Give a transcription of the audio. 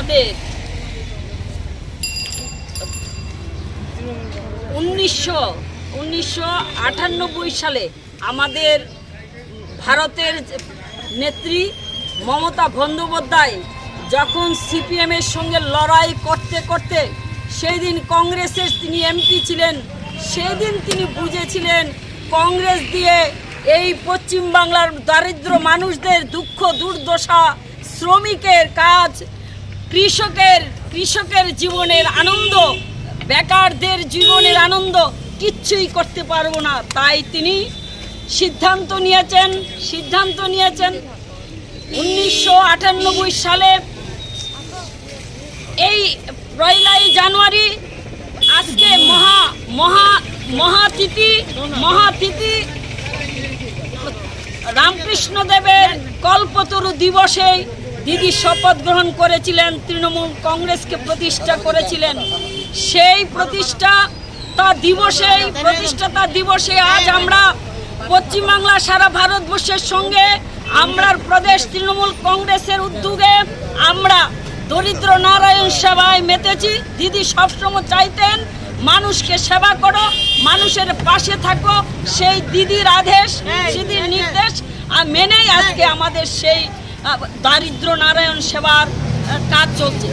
আমাদের 1998 সালে আমাদের ভারতের নেত্রী মমতা বন্দ্যোপাধ্যায় যখন সিপিএমের সঙ্গে লড়াই করতে করতে সেই দিন কংগ্রেসের তিনি এমপি ছিলেন, সেই দিন তিনি বুঝেছিলেন কংগ্রেস দিয়ে এই পশ্চিমবাংলার দারিদ্র মানুষদের দুঃখ দুর্দশা, শ্রমিকের কাজ, কৃষকের জীবনের আনন্দ, বেকারদের জীবনের আনন্দ কিচ্ছুই করতে পারবো না। তাই তিনি সিদ্ধান্ত নিয়েছেন 1998 সালে এই 1 জানুয়ারি আজকে মহাতিথি রামকৃষ্ণ দেবের কল্পতরু দিবসে দিদি শপথ গ্রহণ করেছিলেন, তৃণমূল কংগ্রেসকে প্রতিষ্ঠা করেছিলেন। সেই প্রতিষ্ঠাতা দিবসে আজ আমরা পশ্চিমবাংলা সারা ভারতবর্ষের সঙ্গে আমরা প্রদেশ তৃণমূল কংগ্রেসের উদ্যোগে আমরা দরিদ্র নারায়ণ সেবায় মেতেছি। দিদি সবসময় চাইতেন মানুষকে সেবা করো, মানুষের পাশে থাকো, সেই দিদির আদেশ, দিদির নির্দেশ মেনেই আজকে আমাদের সেই দারিদ্র নারায়ণ সেবার কাজ চলছে।